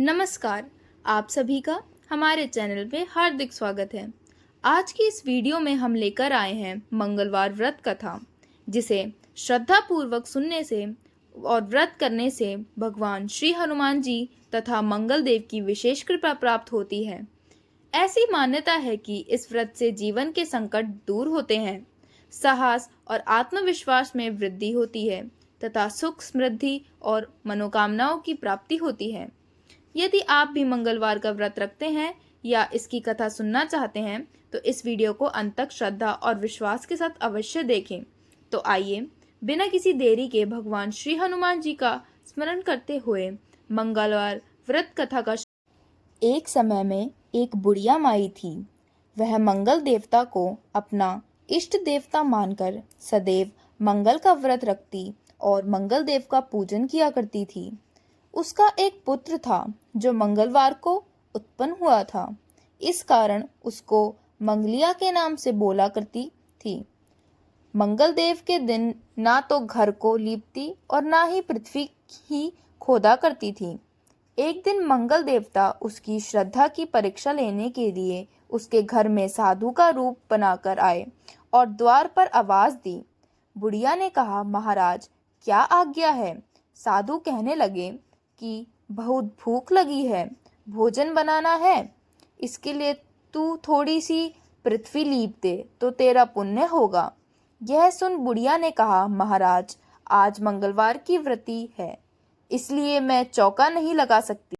नमस्कार। आप सभी का हमारे चैनल पे हार्दिक स्वागत है। आज की इस वीडियो में हम लेकर आए हैं मंगलवार व्रत कथा, जिसे श्रद्धा पूर्वक सुनने से और व्रत करने से भगवान श्री हनुमान जी तथा मंगल देव की विशेष कृपा प्राप्त होती है। ऐसी मान्यता है कि इस व्रत से जीवन के संकट दूर होते हैं, साहस और आत्मविश्वास में वृद्धि होती है तथा सुख, समृद्धि और मनोकामनाओं की प्राप्ति होती है। यदि आप भी मंगलवार का व्रत रखते हैं या इसकी कथा सुनना चाहते हैं तो इस वीडियो को अंत तक श्रद्धा और विश्वास के साथ अवश्य देखें। तो आइए बिना किसी देरी के भगवान श्री हनुमान जी का स्मरण करते हुए मंगलवार व्रत कथा का। एक समय में एक बुढ़िया माई थी। वह मंगल देवता को अपना इष्ट देवता मानकर सदैव मंगल का व्रत रखती और मंगल देव का पूजन किया करती थी। उसका एक पुत्र था जो मंगलवार को उत्पन्न हुआ था। इस कारण उसको मंगलिया के नाम से बोला करती थी। मंगल देव के दिन ना तो घर को लीपती और ना ही पृथ्वी ही खोदा करती थी। एक दिन मंगल देवता उसकी श्रद्धा की परीक्षा लेने के लिए उसके घर में साधु का रूप बनाकर आए और द्वार पर आवाज दी। बुढ़िया ने कहा, महाराज क्या आज्ञा है? साधु कहने लगे कि बहुत भूख लगी है, भोजन बनाना है। इसके लिए तू थोड़ी सी पृथ्वी लीप दे तो तेरा पुण्य होगा। यह सुन बुढ़िया ने कहा, महाराज आज मंगलवार की व्रती है, इसलिए मैं चौका नहीं लगा सकती।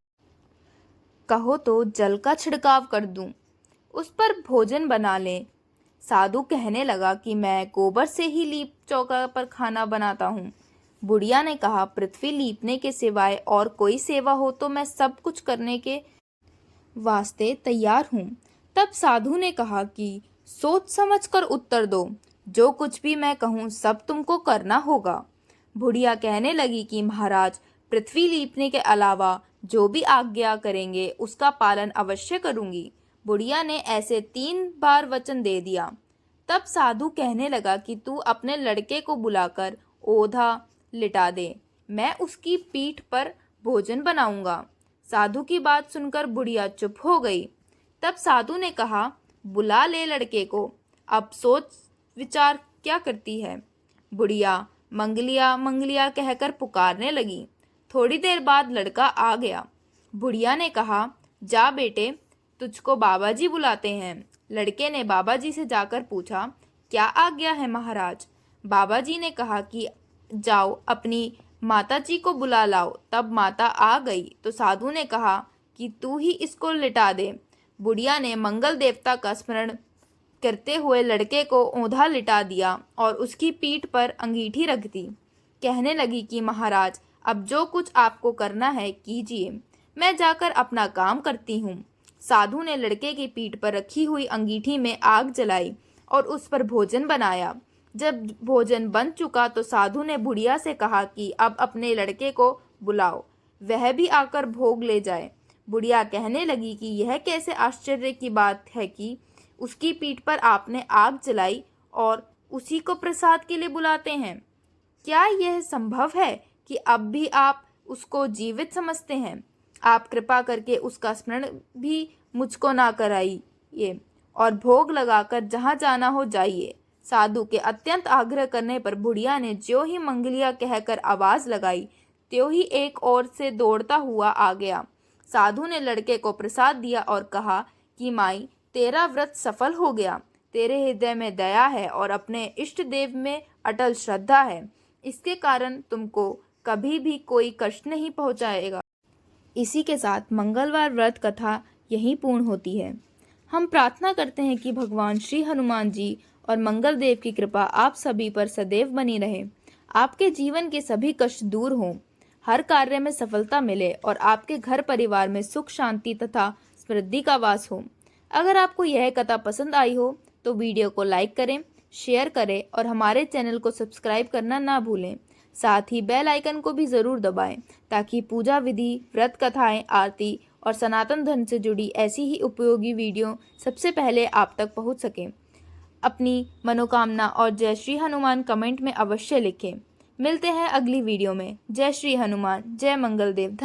कहो तो जल का छिड़काव कर दूं, उस पर भोजन बना ले। साधु कहने लगा कि मैं गोबर से ही लीप चौका पर खाना बनाता हूँ। बुढ़िया ने कहा, पृथ्वी लीपने के सिवाय और कोई सेवा हो तो मैं सब कुछ करने के वास्ते तैयार हूँ। तब साधु ने कहा कि सोच समझ कर उत्तर दो, जो कुछ भी मैं कहूँ सब तुमको करना होगा। बुढ़िया कहने लगी कि महाराज पृथ्वी लीपने के अलावा जो भी आज्ञा करेंगे उसका पालन अवश्य करूंगी। बुढ़िया ने ऐसे 3 बार वचन दे दिया। तब साधु कहने लगा कि तू अपने लड़के को बुलाकर ओधा लिटा दे, मैं उसकी पीठ पर भोजन बनाऊंगा। साधु की बात सुनकर बुढ़िया चुप हो गई। तब साधु ने कहा, बुला ले लड़के को, अब सोच विचार क्या करती है। बुढ़िया मंगलिया मंगलिया कहकर पुकारने लगी। थोड़ी देर बाद लड़का आ गया। बुढ़िया ने कहा, जा बेटे, तुझको बाबा जी बुलाते हैं। लड़के ने बाबा जी से जाकर पूछा, क्या आज्ञा है महाराज? बाबा जी ने कहा कि जाओ अपनी माता जी को बुला लाओ। तब माता आ गई तो साधु ने कहा कि तू ही इसको लिटा दे। बुढ़िया ने मंगल देवता का स्मरण करते हुए लड़के को ओंधा लिटा दिया और उसकी पीठ पर अंगीठी रख दी। कहने लगी कि महाराज अब जो कुछ आपको करना है कीजिए, मैं जाकर अपना काम करती हूँ। साधु ने लड़के की पीठ पर रखी हुई अंगीठी में आग जलाई और उस पर भोजन बनाया। जब भोजन बन चुका तो साधु ने बुढ़िया से कहा कि अब अपने लड़के को बुलाओ, वह भी आकर भोग ले जाए। बुढ़िया कहने लगी कि यह कैसे आश्चर्य की बात है कि उसकी पीठ पर आपने आग जलाई और उसी को प्रसाद के लिए बुलाते हैं। क्या यह संभव है कि अब भी आप उसको जीवित समझते हैं? आप कृपा करके उसका स्मरण भी मुझको ना कराइए और भोग लगाकर जहाँ जाना हो जाइए। साधु के अत्यंत आग्रह करने पर बुढ़िया ने ज्यों ही मंगलिया कहकर आवाज लगाई, त्यों ही एक ओर से दौड़ता हुआ आ गया। साधु ने लड़के को प्रसाद दिया और कहा कि माई, तेरा व्रत सफल हो गया। तेरे हृदय में दया है और अपने इष्ट देव में अटल श्रद्धा है। इसके कारण तुमको कभी भी कोई कष्ट नहीं पहुंचाएगा। इसी के साथ मंगलवार व्रत कथा यहीं पूर्ण होती है। हम प्रार्थना करते हैं कि भगवान श्री हनुमान जी और मंगल देव की कृपा आप सभी पर सदैव बनी रहे। आपके जीवन के सभी कष्ट दूर हों, हर कार्य में सफलता मिले और आपके घर परिवार में सुख, शांति तथा समृद्धि का वास हो। अगर आपको यह कथा पसंद आई हो तो वीडियो को लाइक करें, शेयर करें और हमारे चैनल को सब्सक्राइब करना ना भूलें। साथ ही बेल आइकन को भी ज़रूर दबाएं ताकि पूजा विधि, व्रत कथाएं, आरती और सनातन धर्म से जुड़ी ऐसी ही उपयोगी वीडियो सबसे पहले आप तक पहुंच सकें। अपनी मनोकामना और जय श्री हनुमान कमेंट में अवश्य लिखें। मिलते हैं अगली वीडियो में। जय श्री हनुमान, जय मंगल देव।